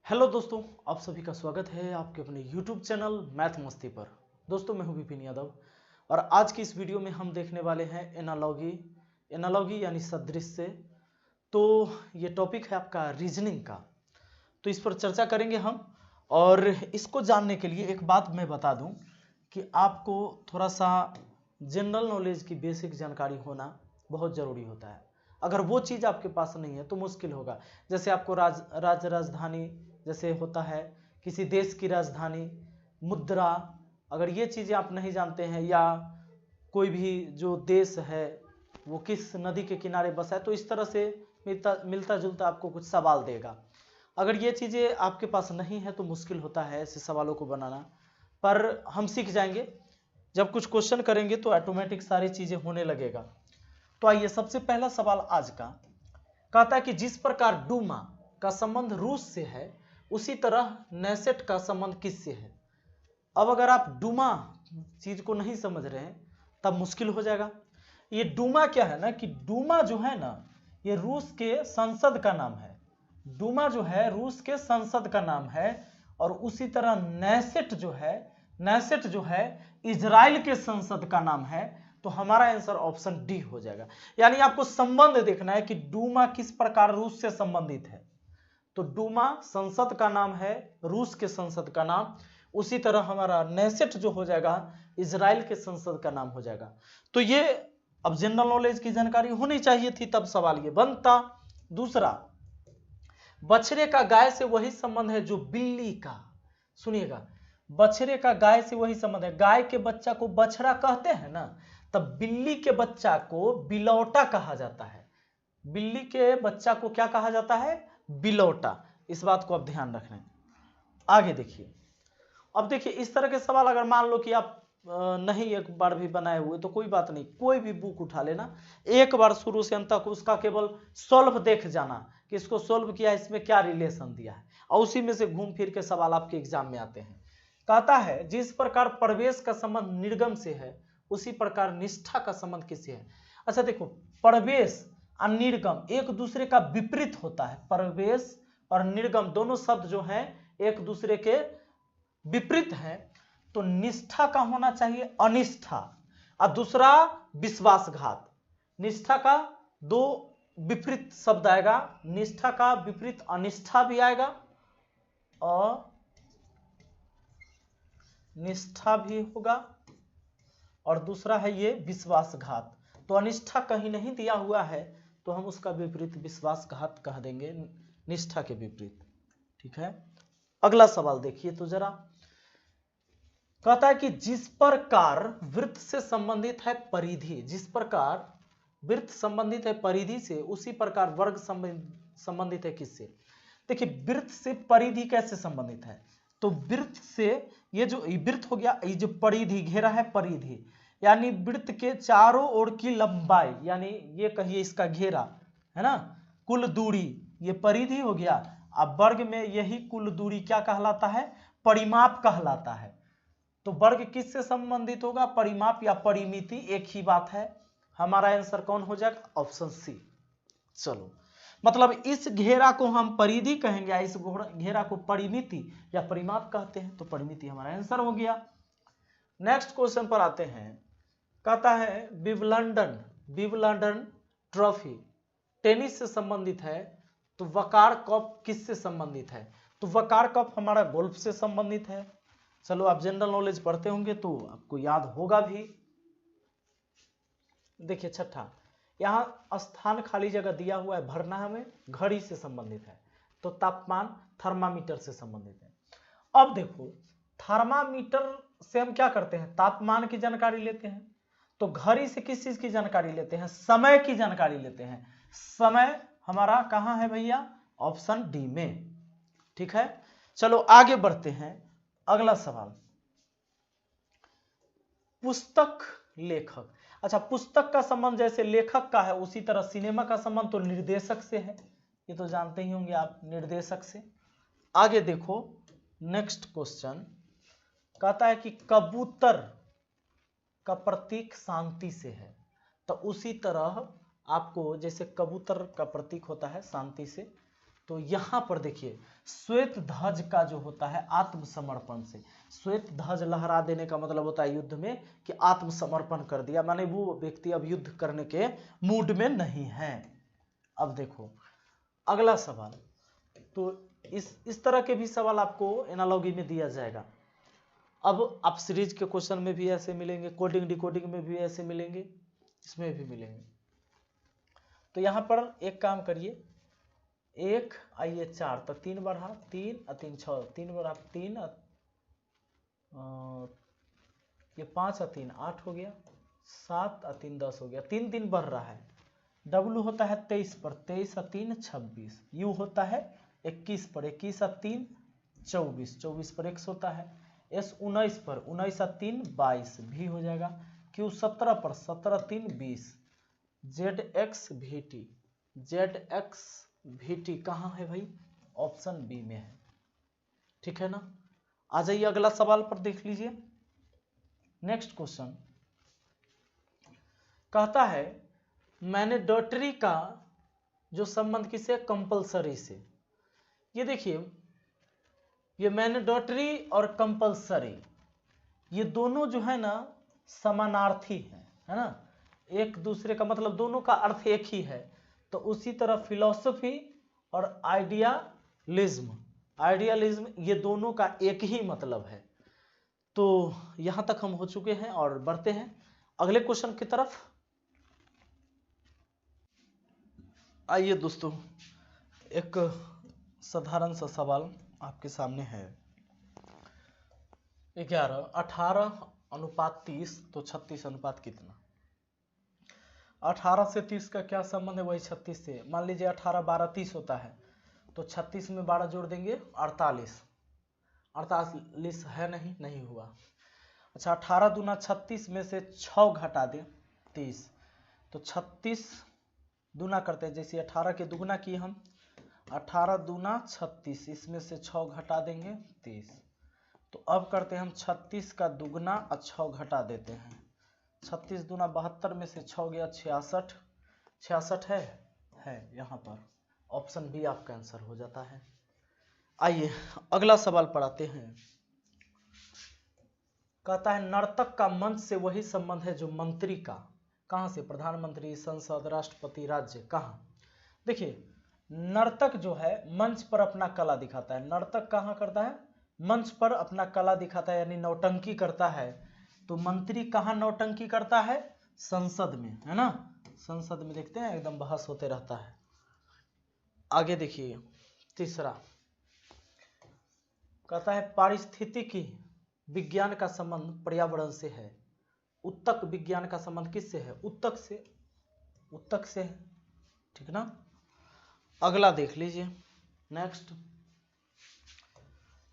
Hello दोस्तों, आप सभी का स्वागत है आपके अपने YouTube चैनल मैथ मस्ती पर। दोस्तों, मैं हूं विपिन यादव और आज की इस वीडियो में हम देखने वाले हैं एनालॉगी यानी सदृश्य। तो ये टॉपिक है आपका रीजनिंग का, तो इस पर चर्चा करेंगे हम। और इसको जानने के लिए एक बात मैं बता दूं कि आपको थोड़ा सा जनरल नॉलेज की बेसिक जानकारी होना बहुत ज़रूरी होता है। अगर वो चीज़ आपके पास नहीं है तो मुश्किल होगा। जैसे आपको राजधानी जैसे होता है, किसी देश की राजधानी, मुद्रा, अगर ये चीज़ें आप नहीं जानते हैं, या कोई भी जो देश है वो किस नदी के किनारे बसा है, तो इस तरह से मिलता जुलता आपको कुछ सवाल देगा। अगर ये चीज़ें आपके पास नहीं है तो मुश्किल होता है ऐसे सवालों को बनाना, पर हम सीख जाएंगे। जब कुछ क्वेश्चन करेंगे तो ऑटोमेटिक सारी चीज़ें होने लगेगा। तो आइए, सबसे पहला सवाल आज का कहता है कि जिस प्रकार डूमा का संबंध रूस से है उसी तरह नैसेट का संबंध किससे है। अब अगर आप डूमा चीज को नहीं समझ रहे हैं तब मुश्किल हो जाएगा। ये डूमा क्या है ना, कि डूमा जो है ना, ये रूस के संसद का नाम है। डूमा जो है रूस के संसद का नाम है। और उसी तरह नैसेट जो है इजराइल के संसद का नाम है। तो हमारा आंसर ऑप्शन डी हो जाएगा। यानी आपको संबंध देखना है कि डूमा किस प्रकार रूस से संबंधित है। तो डूमा संसद का नाम है, रूस के संसद का नाम। उसी तरह हमारा नैसेट जो हो जाएगा इजराइल के संसद का नाम हो जाएगा। तो ये अब जनरल नॉलेज की जानकारी होनी चाहिए थी, तब सवाल ये बनता। दूसरा, बछड़े का गाय से वही संबंध है जो बिल्ली का। सुनिएगा, बछड़े का गाय से वही संबंध है। गाय के बच्चा को बछड़ा कहते हैं ना, तब बिल्ली के बच्चा को बिलौटा कहा जाता है। बिल्ली के बच्चा को क्या कहा जाता है? बिलौटा। इस बात को आप ध्यान रखना है। आगे देखिए, अब देखिए इस तरह के सवाल अगर मान लो कि आप नहीं एक बार भी बनाए हुए तो कोई बात नहीं, कोई भी बुक उठा लेना, एक बार शुरू से अंत तक उसका केवल सॉल्व देख जाना कि इसको सॉल्व किया, इसमें क्या रिलेशन दिया है, और उसी में से घूम फिर के सवाल आपके एग्जाम में आते हैं। कहता है जिस प्रकार प्रवेश का संबंध निर्गम से है उसी प्रकार निष्ठा का संबंध किससे है। अच्छा देखो, प्रवेश और निर्गम एक दूसरे का विपरीत होता है। प्रवेश और निर्गम दोनों शब्द जो हैं एक दूसरे के विपरीत हैं। तो निष्ठा का होना चाहिए अनिष्ठा, और दूसरा विश्वासघात। निष्ठा का दो विपरीत शब्द आएगा, निष्ठा का विपरीत अनिष्ठा भी आएगा और निष्ठा भी होगा, और दूसरा है ये विश्वासघात। तो अनिष्ठा कहीं नहीं दिया हुआ है तो हम उसका विपरीत विश्वासघात कह देंगे, निष्ठा के विपरीत। ठीक है, अगला सवाल देखिए तो जरा। कहता है कि जिस प्रकार वृत्त से संबंधित है परिधि, जिस प्रकार वृत्त संबंधित है परिधि से उसी प्रकार वर्ग संबंधित है किससे। देखिए, वृत्त से परिधि कैसे संबंधित है। तो वृत्त से ये जो वृत्त हो गया, ये जो परिधि घेरा है, परिधि यानी वृत्त के चारों ओर की लंबाई, यानी ये कहिए इसका घेरा है ना, कुल दूरी, ये परिधि हो गया। अब वर्ग में यही कुल दूरी क्या कहलाता है? परिमाप कहलाता है। तो वर्ग किससे संबंधित होगा? परिमाप या परिमिति, एक ही बात है। हमारा आंसर कौन हो जाएगा? Option C. चलो, मतलब इस घेरा को हम परिधि कहेंगे, इस घेरा को परिमिति या परिमाप कहते हैं। तो परिमिति हमारा आंसर हो गया। नेक्स्ट क्वेश्चन पर आते हैं। कहता है विंबलडन ट्रॉफी टेनिस से संबंधित है, तो वकार कप किससे संबंधित है? तो वकार कप हमारा गोल्फ से संबंधित है। चलो, आप जनरल नॉलेज पढ़ते होंगे तो आपको याद होगा भी। देखिए छठा, यहां स्थान खाली जगह दिया हुआ है, भरना हमें। घड़ी से संबंधित है, तो तापमान थर्मामीटर से संबंधित है। अब देखो, थर्मामीटर से हम क्या करते हैं? तापमान की जानकारी लेते हैं। तो घड़ी से किस चीज की जानकारी लेते हैं? समय की जानकारी लेते हैं। समय हमारा कहां है भैया? ऑप्शन डी में। ठीक है, चलो आगे बढ़ते हैं। अगला सवाल, पुस्तक लेखक। अच्छा, पुस्तक का संबंध जैसे लेखक का है उसी तरह सिनेमा का संबंध तो निर्देशक से है, ये तो जानते ही होंगे आप, निर्देशक से। आगे देखो, नेक्स्ट क्वेश्चन कहता है कि कबूतर का प्रतीक शांति से है, तो उसी तरह आपको जैसे कबूतर का प्रतीक होता है शांति से, तो यहाँ पर देखिए श्वेत ध्वज का जो होता है आत्मसमर्पण से, श्वेत ध्वज लहरा देने का मतलब होता है युद्ध में कि आत्मसमर्पण कर दिया, माने वो व्यक्ति अब युद्ध करने के मूड में नहीं है। अब देखो अगला सवाल, तो इस तरह के भी सवाल आपको एनालॉगी में दिया जाएगा। अब आप सीरीज के क्वेश्चन में भी ऐसे मिलेंगे, कोडिंग डिकोडिंग में भी ऐसे मिलेंगे, इसमें भी मिलेंगे। तो यहाँ पर एक काम करिए, 1 आइए 4 तो 3 बढ़ा 3 और 3 6, 3 बढ़ा 3 ये 5 और 3 8 हो गया, 7 और 3 10 हो गया, 3 3 बढ़ रहा है। W होता है 23 पर, 23 और 3 26, U होता है 21 पर, 21 और 3 24, 24 पर X होता है, S 19 पर, 19 और 3 22 भी हो जाएगा, Q 17 पर, 17 3 20, ZX VT, ZX VT कहाँ है भाई, ऑप्शन बी में है, ठीक है ना। आ जाइए अगला सवाल पर देख लीजिए। नेक्स्ट क्वेश्चन कहता है मैंडेटरी का जो संबंध किससे, कंपलसरी से। ये देखिए ये मैंडेटरी और कंपलसरी ये दोनों जो है ना समानार्थी है ना, एक दूसरे का मतलब दोनों का अर्थ एक ही है। तो उसी तरह फिलॉसफी और आइडियालिज्म ये दोनों का एक ही मतलब है। तो यहां तक हम हो चुके हैं और बढ़ते हैं अगले क्वेश्चन की तरफ। आइए दोस्तों, एक साधारण सा सवाल आपके सामने है। 11 18 अनुपात 30 तो 36 अनुपात कितना। 18 से 30 का क्या संबंध है, वही 36 से। मान लीजिए 18 12 30 होता है तो 36 में 12 जोड़ देंगे 48, 48 है नहीं हुआ। अच्छा 18 दूना 36 में से 6 घटा दें 30, तो 36 दूना करते हैं, जैसे 18 के दुगना किए हम, 18 दूना 36, इसमें से 6 घटा देंगे 30। तो अब करते हैं हम 36 का दुगना और 6 घटा देते हैं, 36 दूना 72 में से 6 गया 66, 66 है यहाँ पर, ऑप्शन बी आपका आंसर हो जाता है। आइए अगला सवाल पढ़ाते हैं। कहता है नर्तक का मंच से वही संबंध है जो मंत्री का, कहां से, प्रधानमंत्री, संसद, राष्ट्रपति, राज्य, कहां। देखिए नर्तक जो है मंच पर अपना कला दिखाता है, नर्तक कहां करता है, मंच पर अपना कला दिखाता है यानी नौटंकी करता है। तो मंत्री कहां नौटंकी करता है, संसद में, है ना, संसद में देखते हैं एकदम बहस होते रहता है। आगे देखिए तीसरा कहता है पारिस्थितिकी विज्ञान का संबंध पर्यावरण से है, उत्तक विज्ञान का संबंध किससे है, उत्तक से है, ठीक ना। अगला देख लीजिए नेक्स्ट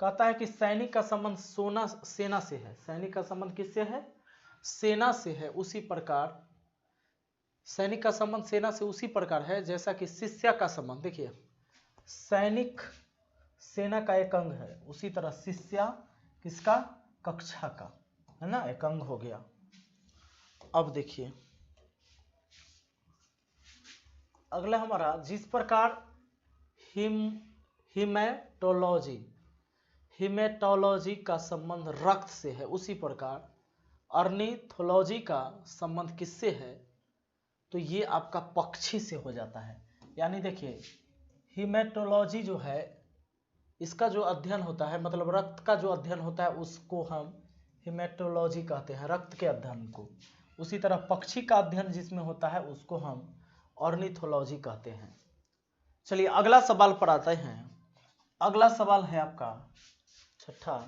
कहता है कि सैनिक का संबंध सेना से है, सैनिक का संबंध किससे है, सेना से है। उसी प्रकार सैनिक का संबंध सेना से उसी प्रकार है जैसा कि शिष्य का संबंध, देखिए सैनिक सेना का एक अंग है, उसी तरह शिष्य किसका, कक्षा का, है ना, एक अंग हो गया। अब देखिए अगला हमारा, जिस प्रकार हिमेटोलॉजी का संबंध रक्त से है, उसी प्रकार ऑर्निथोलॉजी का संबंध किससे है, तो ये आपका पक्षी से हो जाता है। यानी देखिए हिमेटोलॉजी जो है इसका जो अध्ययन होता है, मतलब रक्त का जो अध्ययन होता है उसको हम हिमेटोलॉजी कहते हैं, रक्त के अध्ययन को। उसी तरह पक्षी का अध्ययन जिसमें होता है उसको हम ऑर्निथोलॉजी कहते हैं। चलिए अगला सवाल पर आते हैं। अगला सवाल है आपका छठा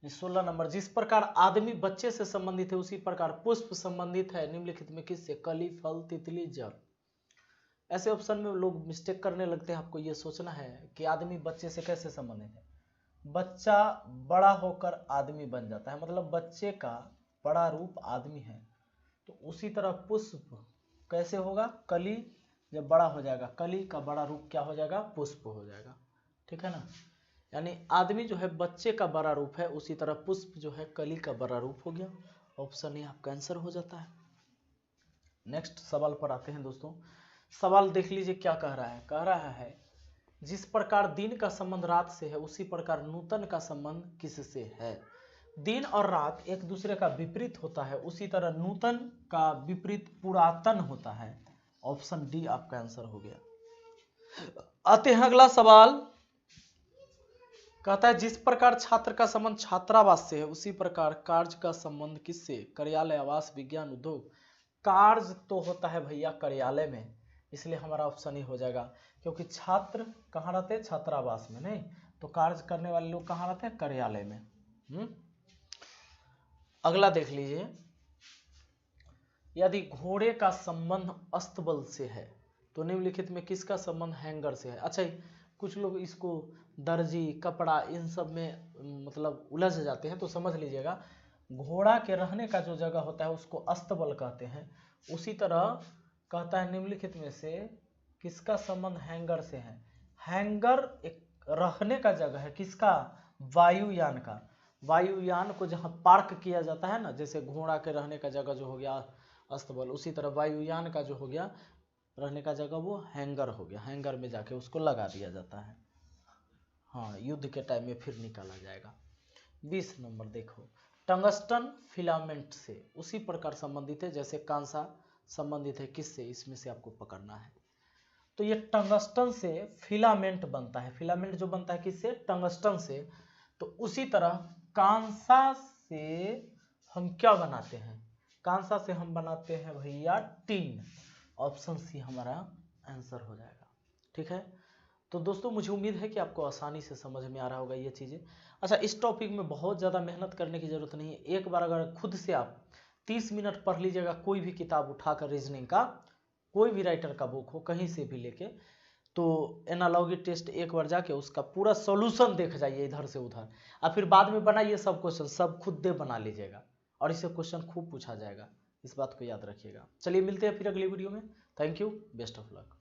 16 नंबर, जिस प्रकार आदमी बच्चे से संबंधित है उसी प्रकार पुष्प संबंधित है निम्नलिखित में किससे, कली, फल, तितली, जड़। ऐसे ऑप्शन में लोग मिस्टेक करने लगते हैं। आपको यह सोचना है कि आदमी बच्चे से कैसे संबंधित है। बच्चा बड़ा होकर आदमी बन जाता है, मतलब बच्चे का बड़ा रूप आदमी है, तो उसी तरह पुष्प कैसे होगा, कली जब बड़ा हो जाएगा, कली का बड़ा रूप क्या हो जाएगा, पुष्प हो जाएगा, ठीक है ना। यानी आदमी जो है बच्चे का बड़ा रूप है, उसी तरह पुष्प जो है कली का बड़ा रूप हो गया। ऑप्शन ए आपका आंसर हो जाता है। नेक्स्ट सवाल पर आते हैं दोस्तों। सवाल देख लीजिए क्या कह रहा है जिस प्रकार दिन का संबंध रात से है उसी प्रकार नूतन का संबंध किससे है। दिन और रात एक दूसरे का विपरीत होता है, उसी तरह नूतन का विपरीत पुरातन होता है। ऑप्शन डी आपका आंसर हो गया। आते हैं अगला सवाल, कहता है जिस प्रकार छात्र का संबंध छात्रावास से है उसी प्रकार कार्य का संबंध किससे, कार्यालय, आवास, विज्ञान, उद्योग। कार्य तो होता है भैया कार्यालय में, इसलिए हमारा ऑप्शन ही हो जाएगा, क्योंकि छात्र कहाँ रहते हैं, छात्रावास में, नहीं तो कार्य करने वाले लोग कहाँ रहते हैं, कार्यालय में। अगला देख लीजिए, यदि घोड़े का संबंध अस्तबल से है तो निम्नलिखित में किसका संबंध हैंगर से है। अच्छा, कुछ लोग इसको दर्जी, कपड़ा, इन सब में मतलब उलझ जाते हैं, तो समझ लीजिएगा घोड़ा के रहने का जो जगह होता है उसको अस्तबल कहते हैं। उसी तरह कहता है निम्नलिखित में से किसका संबंध हैंगर से है। हैंगर एक रहने का जगह है, किसका, वायुयान का। वायुयान को जहाँ पार्क किया जाता है ना, जैसे घोड़ा के रहने का जगह जो हो गया अस्तबल, उसी तरह वायुयान का जो हो गया रहने का जगह वो हैंगर हो गया। हैंगर में जाके उसको लगा दिया जाता है, हाँ, युद्ध के टाइम में फिर निकाला जाएगा। 20 नंबर देखो, टंगस्टन फिलामेंट से उसी प्रकार संबंधित है जैसे कांसा संबंधित है किससे, इसमें से आपको पकड़ना है। तो ये टंगस्टन से फिलामेंट बनता है, फिलामेंट जो बनता है किससे, टंगस्टन से। तो उसी तरह कांसा से हम क्या बनाते हैं, कांसा से हम बनाते हैं भैया टीन। ऑप्शन सी हमारा आंसर हो जाएगा। ठीक है, तो दोस्तों मुझे उम्मीद है कि आपको आसानी से समझ में आ रहा होगा ये चीज़ें। अच्छा, इस टॉपिक में बहुत ज़्यादा मेहनत करने की ज़रूरत नहीं है। एक बार अगर खुद से आप 30 मिनट पढ़ लीजिएगा, कोई भी किताब उठाकर, रीजनिंग का कोई भी राइटर का बुक हो कहीं से भी लेके, तो एनालॉगी टेस्ट एक बार जाके उसका पूरा सॉल्यूशन देख जाइए इधर से उधर, और फिर बाद में बनाइए सब क्वेश्चन, सब खुद दे बना लीजिएगा और इससे क्वेश्चन खूब पूछा जाएगा, इस बात को याद रखिएगा। चलिए मिलते हैं फिर अगली वीडियो में। Thank you, best of luck.